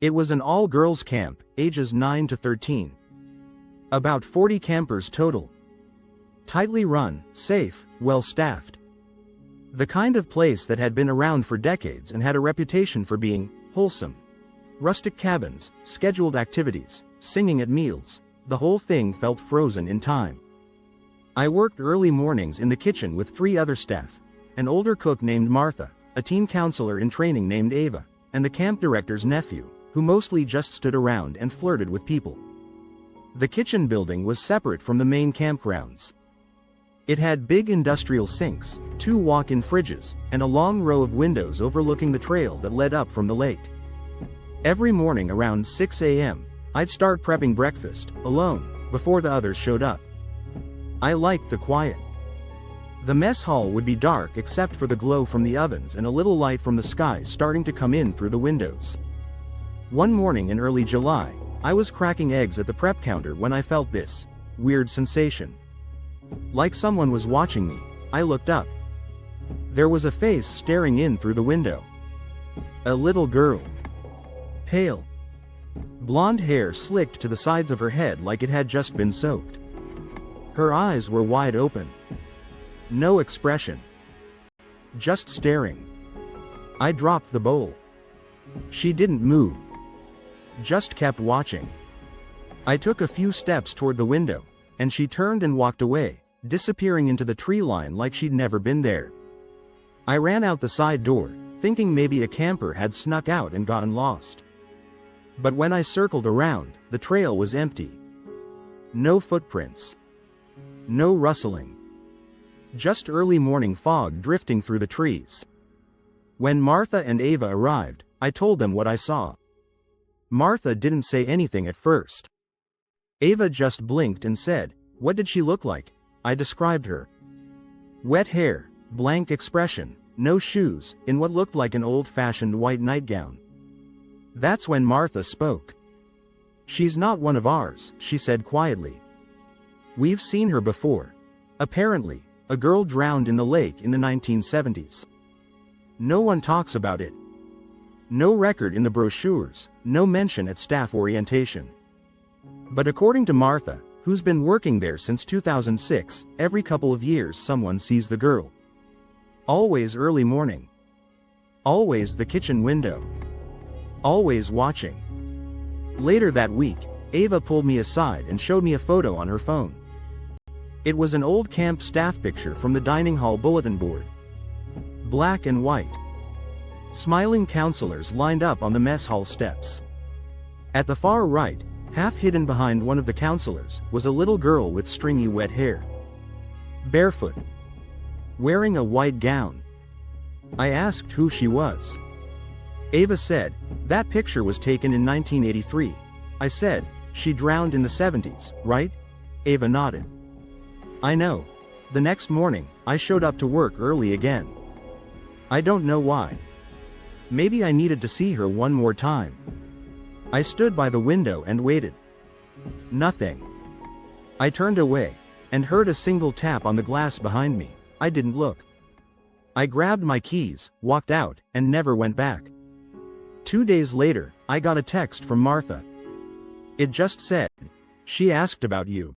It was an all-girls camp, ages 9 to 13. About 40 campers total. Tightly run, safe, well-staffed. The kind of place that had been around for decades and had a reputation for being wholesome. Rustic cabins, scheduled activities, singing at meals, the whole thing felt frozen in time. I worked early mornings in the kitchen with 3 other staff, an older cook named Martha, a teen counselor in training named Ava, and the camp director's nephew, who mostly just stood around and flirted with people. The kitchen building was separate from the main campgrounds. It had big industrial sinks, 2 walk-in fridges, and a long row of windows overlooking the trail that led up from the lake. Every morning around 6 a.m., I'd start prepping breakfast, alone, before the others showed up. I liked the quiet. The mess hall would be dark except for the glow from the ovens and a little light from the sky starting to come in through the windows. One morning in early July, I was cracking eggs at the prep counter when I felt this weird sensation. Like someone was watching me. I looked up. There was a face staring in through the window. A little girl. Pale. Blonde hair slicked to the sides of her head like it had just been soaked. Her eyes were wide open. No expression. Just staring. I dropped the bowl. She didn't move. Just kept watching. I took a few steps toward the window, and she turned and walked away, disappearing into the tree line like she'd never been there. I ran out the side door, thinking maybe a camper had snuck out and gotten lost. But when I circled around, the trail was empty. No footprints. No rustling. Just early morning fog drifting through the trees. When Martha and Ava arrived, I told them what I saw. Martha didn't say anything at first. Ava just blinked and said, "What did she look like?" I described her. Wet hair, blank expression, no shoes, in what looked like an old-fashioned white nightgown. That's when Martha spoke. "She's not one of ours," she said quietly. "We've seen her before. Apparently, a girl drowned in the lake in the 1970s. No one talks about it. No record in the brochures, no mention at staff orientation. But according to Martha, who's been working there since 2006, every couple of years someone sees the girl. Always early morning. Always the kitchen window. Always watching." Later that week, Ava pulled me aside and showed me a photo on her phone. It was an old camp staff picture from the dining hall bulletin board. Black and white. Smiling counselors lined up on the mess hall steps. At the far right, half hidden behind one of the counselors, was a little girl with stringy wet hair. Barefoot. Wearing a white gown. I asked who she was. Ava said, "That picture was taken in 1983. I said, "She drowned in the 70s, right?" Ava nodded. "I know." The next morning, I showed up to work early again. I don't know why. Maybe I needed to see her one more time. I stood by the window and waited. Nothing. I turned away, and heard a single tap on the glass behind me. I didn't look. I grabbed my keys, walked out, and never went back. 2 days later, I got a text from Martha. It just said, "She asked about you."